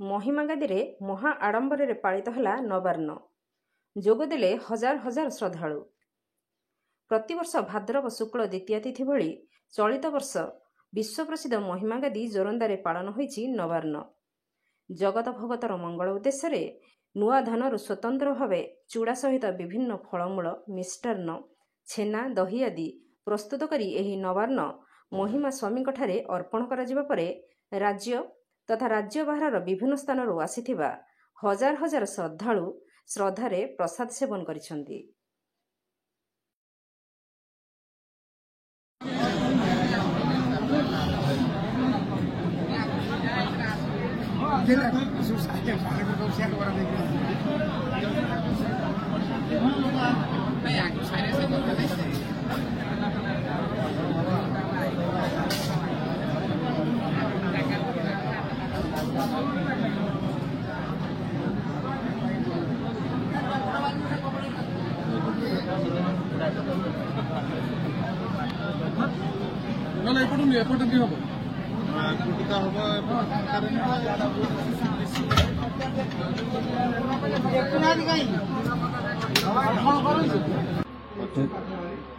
ମହିମାଗାଦିରେ ମହା ଆଡ଼ମ୍ବରରେ ପାଳିତ ହେଲା ନବାର୍ଣ୍ଣ। ଯୋଗଦେଲେ ହଜାର ହଜାର ଶ୍ରଦ୍ଧାଳୁ। ପ୍ରତିବର୍ଷ ଭାଦ୍ରବ ଶୁକ୍ଳ ଦ୍ୱିତୀୟା ତିଥି ଭଳି ଚଳିତ ବର୍ଷ ବିଶ୍ୱପ୍ରସିଦ୍ଧ ମହିମାଗାଦି ଜୋରନ୍ଦାରେ ପାଳନ ହୋଇଛି ନବାର୍ଣ୍ଣ। ଜଗତ ଭଗତର ମଙ୍ଗଳ ଉଦ୍ଦେଶ୍ୟରେ ନୂଆ ଧାନରୁ ସ୍ୱତନ୍ତ୍ର ଭାବେ ଚୂଡ଼ା ସହିତ ବିଭିନ୍ନ ଫଳମୂଳ, ମିଷ୍ଟାନ୍ନ, ଛେନା, ଦହି ଆଦି ପ୍ରସ୍ତୁତ କରି ଏହି ନବାର୍ଣ୍ଣ ମହିମା ସ୍ୱାମୀଙ୍କଠାରେ ଅର୍ପଣ କରାଯିବା ପରେ ରାଜ୍ୟ ତଥା ରାଜ୍ୟ ବାହାରର ବିଭିନ୍ନ ସ୍ଥାନରୁ ଆସିଥିବା ହଜାର ହଜାର ଶ୍ରଦ୍ଧାଳୁ ଶ୍ରଦ୍ଧାରେ ପ୍ରସାଦ ସେବନ କରିଛନ୍ତି।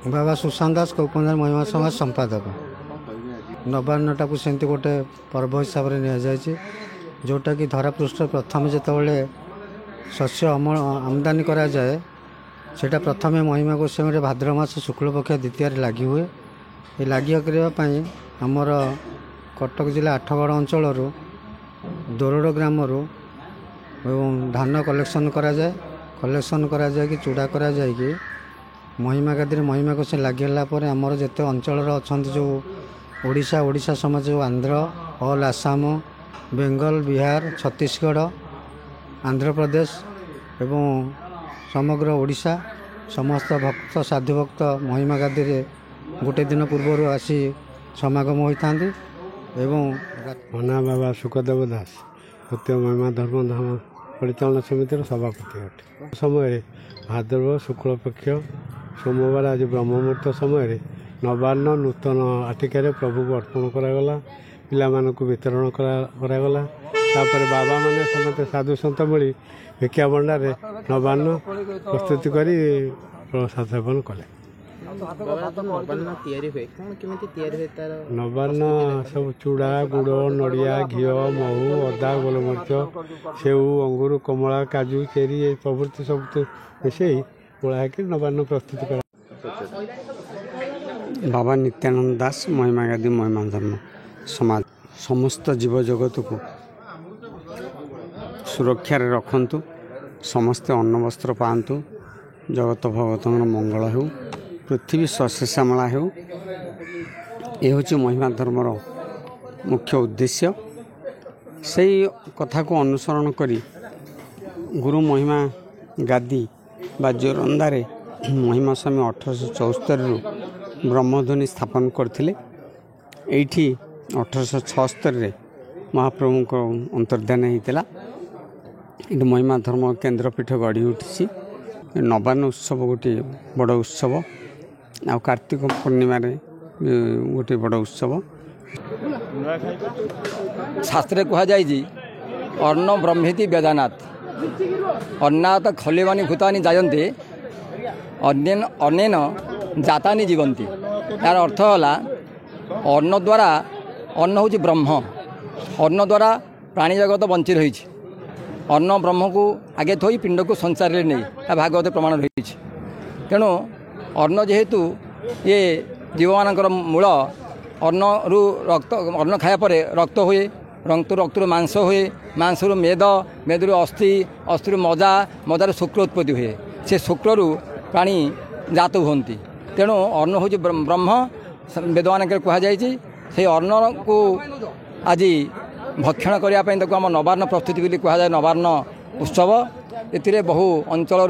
बाबा सुशांत दास कौपंजार महिमा समाज संपादक। नवान्नटा को सेमती गोटे पर्व हिसाब से नि जोटा कि धरापृष्ठ प्रथम जितेबाला शस्य आमदानी करा जाए सेटा प्रथम महिमा गोस्वामी भाद्र मास शुक्लपक्ष द्वितीय लगी हुए। ये लगी करने आमर कटक जिला आठगड़ अंचल दोरड ग्राम धान कलेक्शन करा जाए कि चूड़ा करा जाए कि महिमा गादी महिमा को से लगिला आमर जिते अंचल अच्छा जो ओडिशा समाज जो आंध्र ऑल आसाम बेंगल बिहार छत्तीसगढ़ आंध्र प्रदेश एवं समग्र ओडिशा समस्त भक्त साधु भक्त महिमा गादी गोटे दिन पूर्व आसी समागम होता एवं मना बाबा सुखदेव दास सत्य महिमा धर्म धाम परिचालन समिति सभापति अटे। समय भाद्रव शुक्लपक्ष सोमवार आज ब्रह्ममुहूर्त समय नवान्न नूतन आटिकार प्रभु को अर्पण करागला पिलामानकु वितरण करागला। तापर बाबा माने समस्त साधु सन्त मिली भिक्षा भंडार नवान्न प्रस्तुति करी प्रसाद सेवन कले। नवान्न सब चूड़ा गुड़ नड़िया घी महू अदा गोलमरीच सेऊ अंगूर कमला काजू चेरी प्रभृति सब मिसई गोला नवान्न प्रस्तुत कर। बाबा नित्यानंद दास महिमा गादी महिमा धर्म समाज समस्त जीव जगत को सुरक्षा रखंतु समस्ते अन्न वस्त्र पातु जगत भगत मंगल हो पृथ्वी शस्य श्यामला हो। ये हूँ महिमा धर्मर मुख्य उद्देश्य। से कथा को अनुसरण करी गुरु महिमा गादी बा जोरंदारे महिमा स्वामी 1874 ब्रह्मध्वनि स्थापन करते। ये 1876 महाप्रभु को अंतर्धान होता। ये महिमा धर्म केन्द्रपीठ गढ़ी उठी। नवान्न उत्सव गोटे बड़ उत्सव आ कार्तिक पूर्णिम गोटे बड़ उत्सव। शास्त्र कह जाए अन्न ब्रह्मेति वेदानात् अन्नात् खलिवानि भूतानि जायन्ते अन्नेन जातानि जीवन्ति। यार अर्थ है अन्न द्वारा अन्न हूँ ब्रह्म अन्न द्वारा प्राणी जगत बंची रही। अन्न ब्रह्म को आगे थोई पिंड को संसार में नहीं भागवत प्रमाण रही। तेणु अन्न जेहेतु ये जीव मानकर मूल अन्न रु रक्त अन्न खाया पर रक्त हुए रक्त मांस हुए मांस रु मेद मेद रु अस्थि अस्थि मजा मजार शुक्र उत्पत्ति हुए से शुक्र प्राणी जात होती। तेणु अन्न हूँ ब्रह्म वेद मान कहुई से अन्न को आज भक्षण करने आम नवान्न प्रस्तुति कहुए नवान्न उत्सव। ए बहु अंचल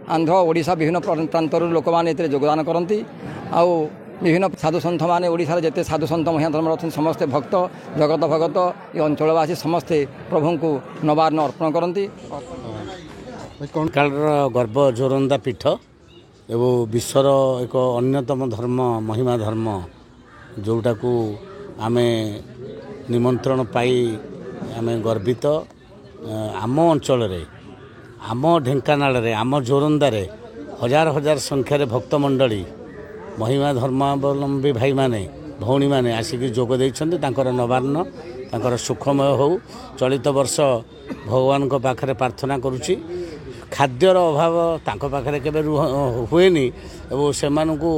आंध्र ओडिशा विभिन्न प्रांतर लोक मैंने योगदान करती। आउ विभिन्न साधु सन्थ मैंने ओडिशार जिते साधु सन्थ महिमा धर्म अच्छा समस्ते भक्त जगत भगत ये अंचलवासी समस्ते प्रभु को नवान्न अर्पण करती। कालर गर्व जोरंदा पीठ एवं विश्वर एक अन्यतम धर्म महिमा धर्म जोटा को आमे निमंत्रण पाई आमे गर्वित आम अंचल आम ढेंकानाल आम जोरंदारे हजार हजार संख्यार भक्तमंडली महिमा धर्मावलंबी भाई माने भौणी माने आसिक जोग देइछन्ते तांकर नवान्न तांकर सुखमय हो। चलित वर्ष भगवान को पाखरे प्रार्थना करुछि खाद्यर अभाव तांको पाखरे केबे हुएनी एवं सेमानकु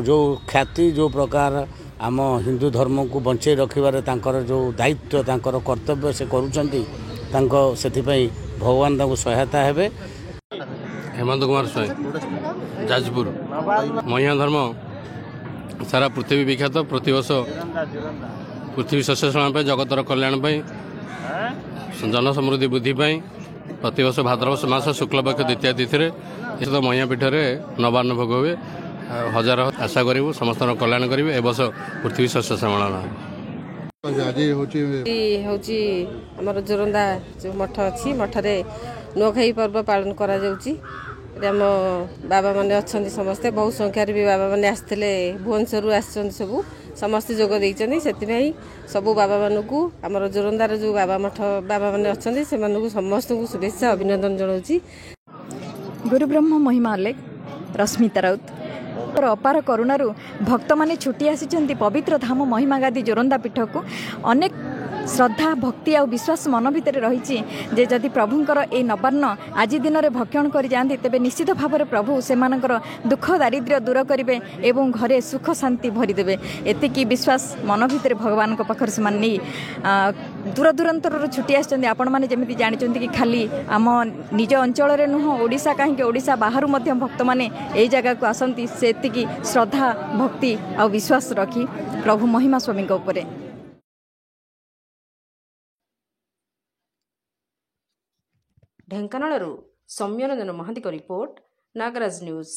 जो ख्याति जो प्रकार आम हिंदू धर्म को बंचे रखिबारे तांकर जो दायित्व तांकर कर्तव्य से करूछन्ती तांको सेथिपई भगवान तांको सहायता हेबे। हेमंत कुमार स्वाई जाजपुर महिमा धर्म सारा पृथ्वी विख्यात प्रतिवर्ष पृथ्वी सस्यशालन जगतर कल्याण जन समृद्धि वृद्धि प्रतिवर्ष भाद्रव मास शुक्लपक्ष द्वितीय तिथि महिमा पीठ में नवान्न भोग हुए। हजार आशा करूँ समस्त कल्याण करेंगे। ए वर्ष पृथ्वी शस्य सम्मेलन आमर जोरंदा जो मठ अच्छी मठरे नुआखाई पर्व पालन करा आम बाबा मैंने अच्छा समस्ते बहुत संख्यार भी बाबा मैंने आसते भुवनेश्वर सबू समस्ते जोग देते से सबू बाबा मानू आमर जोरंदार जो बाबा मठ बाबा मैंने अच्छा से समस्त को शुभेच्छा अभिनंदन जनाऊँ। गुरुब्रह्म महिमा अलेख रश्मिता राउत अपार करुणारू भक्त माने छुटी आसी पवित्र धाम महिमा गादी जोरंदा पीठ को अनेक श्रद्धा भक्ति आ विश्वास मन भितर रही जे जदि प्रभुंकर ए नवान्न आज दिन में भक्षण कर जाती तेरे निश्चित भाव में प्रभु से दुख दारिद्र्य दूर करेंगे एवं घरे सुख शांति भरीदेवे एतिकी विश्वास मन भितर भगवान पाखर से नहीं दूर दूरांतर छुटी आसछन्ति। आपण माने जेमिति जानिछन्ति कि खाली आम निज अंचल नुह ओडिशा कहीं ओडिशा बाहर भक्त माने एई जगह को आसंती से एतिकी श्रद्धा भक्ति आ विश्वास रखी प्रभु महिमा स्वामी उपरे। ढेंकानालरू सौम्यरंजन महांती रिपोर्ट नागराज न्यूज।